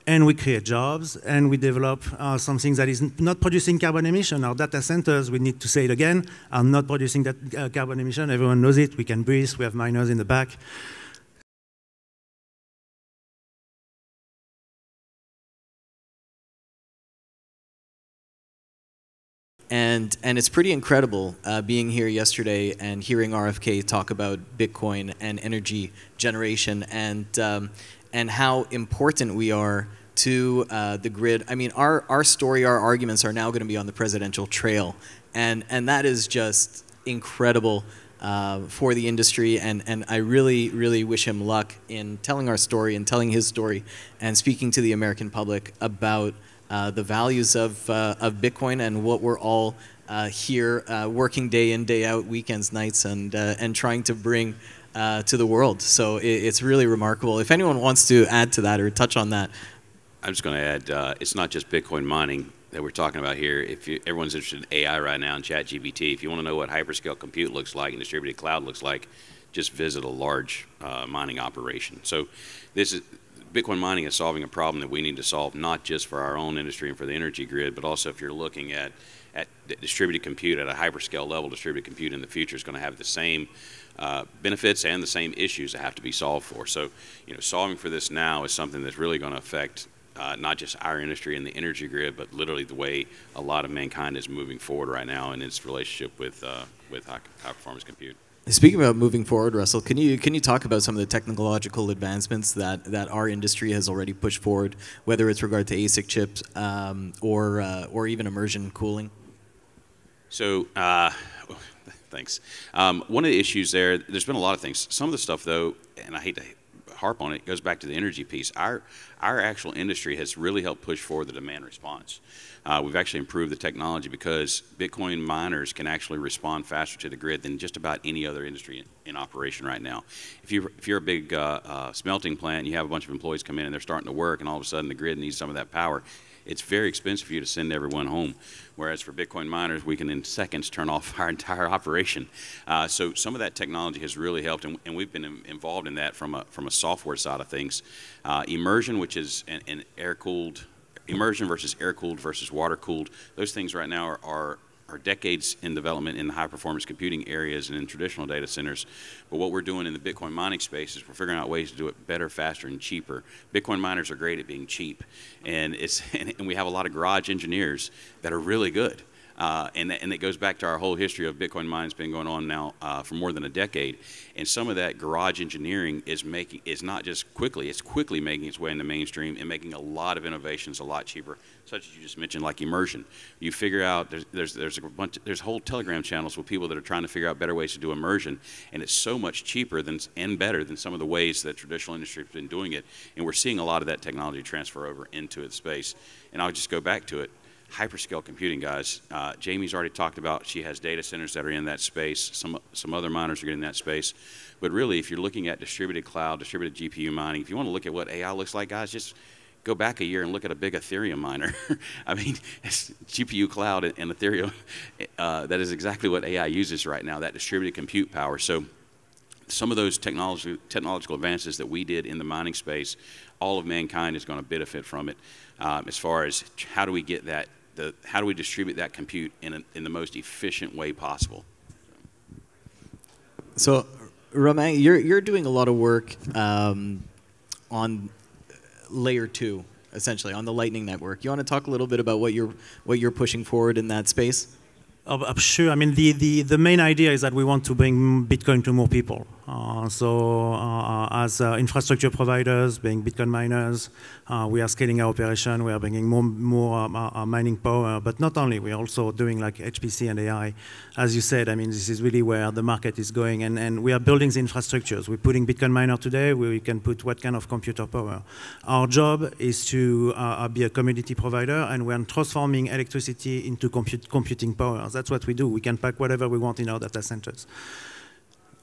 And we create jobs, and we develop something that is not producing carbon emission. Our data centers, we need to say it again, are not producing that carbon emission. Everyone knows it. We can breathe. We have miners in the back. And it's pretty incredible being here yesterday and hearing RFK talk about Bitcoin and energy generation and how important we are to the grid. I mean, our story, our arguments are now going to be on the presidential trail. And that is just incredible for the industry. And I really, really wish him luck in telling our story and telling his story and speaking to the American public about the values of Bitcoin and what we're all here working day in, day out, weekends, nights, and trying to bring to the world. So it's really remarkable. If anyone wants to add to that or touch on that. I'm just going to add, it's not just Bitcoin mining that we're talking about here. Everyone's interested in AI right now and ChatGPT. If you want to know what hyperscale compute looks like and distributed cloud looks like, just visit a large mining operation. So Bitcoin mining is solving a problem that we need to solve, not just for our own industry and for the energy grid, but also if you're looking at distributed compute at a hyperscale level. Distributed compute in the future is going to have the same benefits and the same issues that have to be solved for. So, solving for this now is something that's really going to affect not just our industry and the energy grid, but literally the way a lot of mankind is moving forward right now in its relationship with high performance compute. Speaking about moving forward, Russell, can you talk about some of the technological advancements that our industry has already pushed forward, whether it's regard to ASIC chips or even immersion cooling? So, thanks. One of the issues there's been a lot of things. Some of the stuff, though, and I hate to harp on it, goes back to the energy piece. Our actual industry has really helped push forward the demand response. We've actually improved the technology because Bitcoin miners can actually respond faster to the grid than just about any other industry in operation right now. If you're a big smelting plant and you have a bunch of employees come in and they're starting to work and all of a sudden the grid needs some of that power, it's very expensive for you to send everyone home. Whereas for Bitcoin miners, we can in seconds turn off our entire operation. So some of that technology has really helped, and we've been involved in that from a software side of things. Immersion, which is an air-cooled, immersion versus air-cooled versus water-cooled, those things right now are decades in development in the high-performance computing areas and in traditional data centers. But what we're doing in the Bitcoin mining space is we're figuring out ways to do it better, faster, and cheaper. Bitcoin miners are great at being cheap, and we have a lot of garage engineers that are really good. And it goes back to our whole history of Bitcoin mining. It's been going on now for more than a decade. And some of that garage engineering is not just quickly, it's quickly making its way into mainstream and making a lot of innovations a lot cheaper, such as you just mentioned, like immersion. You figure out there's whole Telegram channels with people that are trying to figure out better ways to do immersion, and it's so much cheaper and better than some of the ways that traditional industry has been doing it. And we're seeing a lot of that technology transfer over into its space. And I'll just go back to it. Hyperscale computing, guys. Jamie's already talked about she has data centers that are in that space. Some other miners are getting in that space. But really, if you're looking at distributed cloud, distributed GPU mining, if you want to look at what AI looks like, guys, just go back a year and look at a big Ethereum miner. I mean, it's GPU cloud and Ethereum. That is exactly what AI uses right now, that distributed compute power. So some of those technological advances that we did in the mining space, all of mankind is going to benefit from it. As far as how do we get that, how do we distribute that compute in the most efficient way possible? So, Romain, you're doing a lot of work on layer 2, essentially, on the Lightning Network. You want to talk a little bit about what you're pushing forward in that space? Sure. I mean, the main idea is that we want to bring Bitcoin to more people. As infrastructure providers, being Bitcoin miners, we are scaling our operation. We are bringing more mining power. But not only, we are also doing like HPC and AI. As you said, I mean, this is really where the market is going. And we are building the infrastructures. We're putting Bitcoin miner today where we can put what kind of computer power. Our job is to be a commodity provider, and we're transforming electricity into computing power. That's what we do. We can pack whatever we want in our data centers.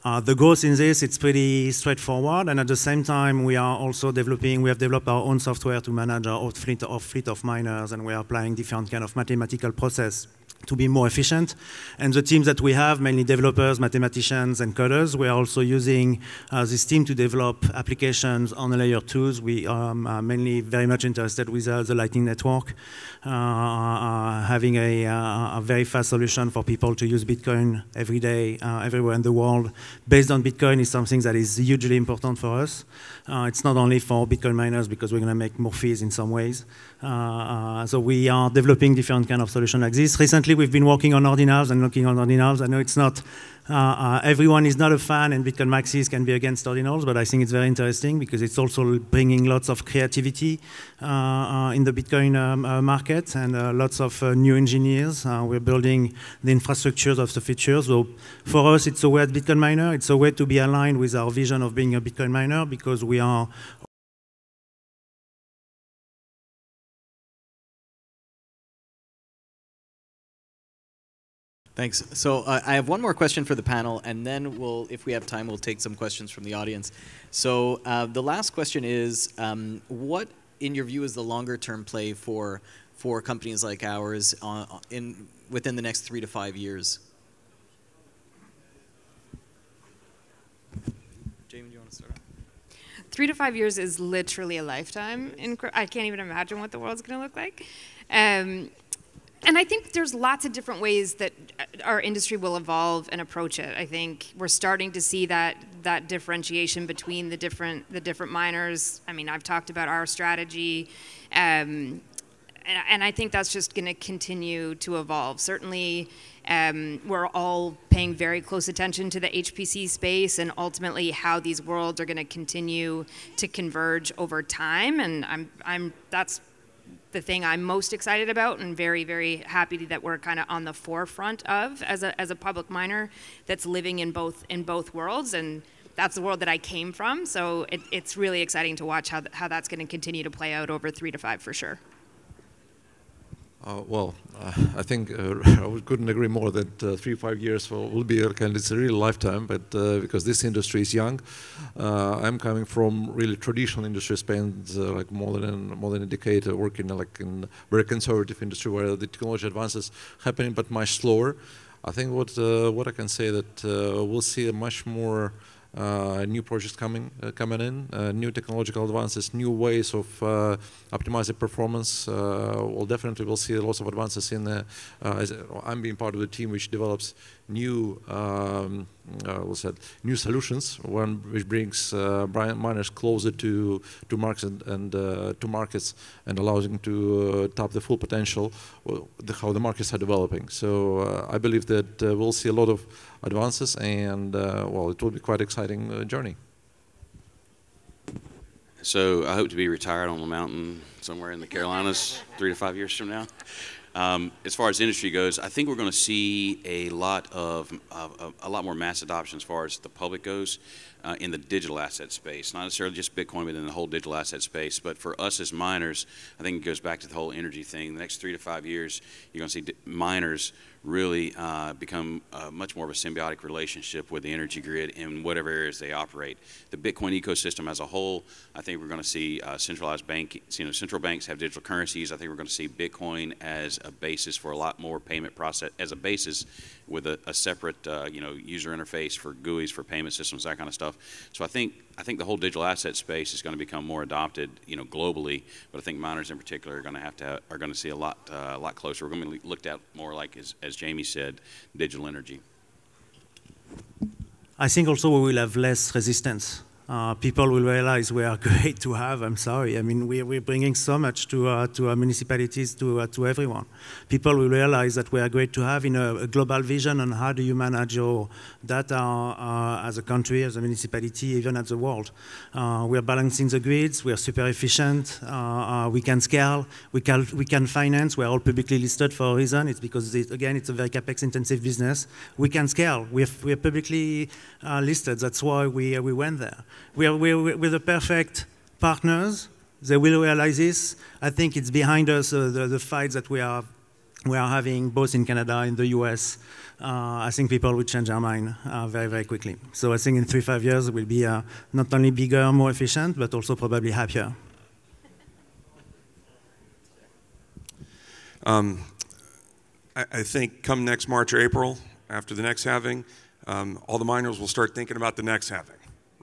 The growth in this, it's pretty straightforward, and at the same time, we have developed our own software to manage our own fleet of miners, and we are applying different kind of mathematical process to be more efficient. And the teams that we have, mainly developers, mathematicians, and coders, we are also using this team to develop applications on layer 2s. We are mainly very much interested with the Lightning Network, having a very fast solution for people to use Bitcoin every day, everywhere in the world. Based on Bitcoin is something that is hugely important for us. It's not only for Bitcoin miners because we're going to make more fees in some ways. So we are developing different kind of solutions like this. Recently, recently we've been working on ordinals and looking on ordinals. I know it's not, everyone is not a fan, and Bitcoin maxis can be against ordinals, but I think it's very interesting because it's also bringing lots of creativity in the Bitcoin market, and lots of new engineers. We're building the infrastructures of the future. So for us, it's a way at Bitcoin miner. It's a way to be aligned with our vision of being a Bitcoin miner, because we are Thanks. So I have one more question for the panel, and then if we have time, we'll take some questions from the audience. So the last question is, what, in your view, is the longer-term play for companies like ours within the next 3 to 5 years? Jamie, do you want to start off? 3 to 5 years is literally a lifetime. I can't even imagine what the world's going to look like. And I think there's lots of different ways that our industry will evolve and approach it. I think we're starting to see that differentiation between the different miners. I mean, I've talked about our strategy, and I think that's just going to continue to evolve. Certainly, we're all paying very close attention to the HPC space and ultimately how these worlds are going to continue to converge over time. And that's the thing I'm most excited about, and very, very happy that we're kind of on the forefront of as a public miner that's living in both worlds, and that's the world that I came from. So it's really exciting to watch how that's going to continue to play out over 3 to 5 for sure. I think I couldn't agree more that 3 to 5 years will be it's a real lifetime, but because this industry is young. I'm coming from really traditional industry, spent like more than a decade working like in very conservative industry where the technology advances happening, but much slower. I think what I can say that we'll see a much more new projects coming in, new technological advances, new ways of optimizing performance. We'll see lots of advances in. I'm being part of the team which develops new new solutions, which brings miners closer to markets and allows them to tap the full potential how the markets are developing. So I believe that we'll see a lot of advances, and it will be quite exciting journey. So I hope to be retired on the mountain somewhere in the Carolinas 3 to 5 years from now. As far as industry goes, I think we're going to see a lot more mass adoption as far as the public goes in the digital asset space. Not necessarily just Bitcoin, but in the whole digital asset space. But for us as miners, I think it goes back to the whole energy thing. The next 3 to 5 years, you're going to see miners really become much more of a symbiotic relationship with the energy grid in whatever areas they operate. The Bitcoin ecosystem as a whole, I think we're going to see centralized central banks have digital currencies. I think we're going to see Bitcoin as a basis for a lot more payment process, as a basis with a separate user interface for GUIs, for payment systems, that kind of stuff. So I think the whole digital asset space is going to become more adopted, globally. But I think miners in particular are going to see a lot closer. We're going to be looked at more like, as Jamie said, digital energy. I think also we will have less resistance. People will realize we are great to have. I'm sorry. I mean, we're bringing so much to our municipalities, to everyone. People will realize that we are great to have in a global vision on how do you manage your data as a country, as a municipality, even as the world. We are balancing the grids. We are super efficient. We can scale. We can finance. We are all publicly listed for a reason. It's because, again, it's a very capex-intensive business. We can scale. We are publicly listed. That's why we went there. We're the perfect partners. They will realize this. I think it's behind us, the fights that we are having both in Canada and the US. I think people will change their mind very, very quickly. So I think in 3 to 5 years we'll be not only bigger, more efficient, but also probably happier. I think come next March or April, after the next halving, all the miners will start thinking about the next halving.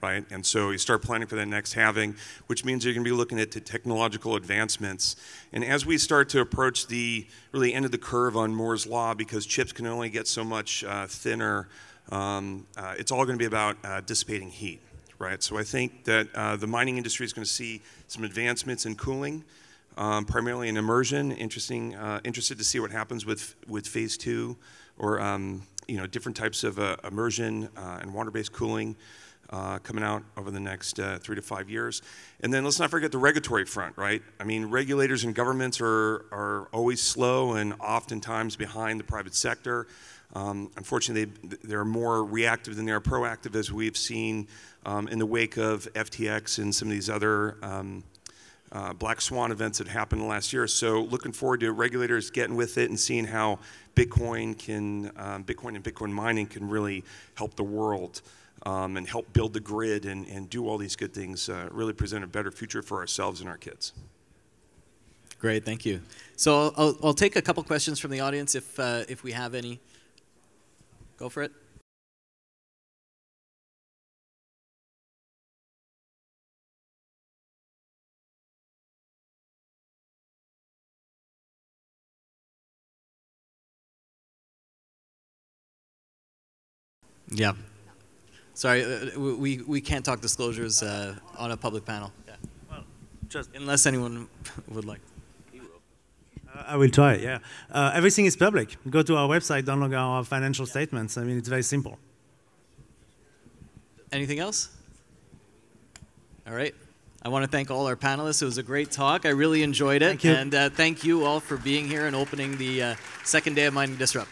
Right? And so you start planning for that next halving, which means you're going to be looking at the technological advancements. And as we start to approach the really end of the curve on Moore's Law, because chips can only get so much thinner, it's all going to be about dissipating heat. Right? So I think that the mining industry is going to see some advancements in cooling. primarily in immersion. Interested to see what happens with phase 2, or different types of immersion and water-based cooling coming out over the next 3 to 5 years. And then let's not forget the regulatory front, right? I mean, regulators and governments are always slow and oftentimes behind the private sector. Unfortunately, they're more reactive than they are proactive, as we've seen in the wake of FTX and some of these other black swan events that happened last year. So looking forward to regulators getting with it and seeing how Bitcoin and Bitcoin mining can really help the world and help build the grid and do all these good things, really present a better future for ourselves and our kids. Great, thank you. So I'll take a couple questions from the audience if we have any. Go for it. Yeah. Sorry, we can't talk disclosures on a public panel. Yeah. Well, just unless anyone would like. I will try, yeah. Everything is public. Go to our website, download our financial statements. I mean, it's very simple. Anything else? All right. I want to thank all our panelists. It was a great talk. I really enjoyed it. Thank you. And thank you all for being here and opening the second day of Mining Disrupt.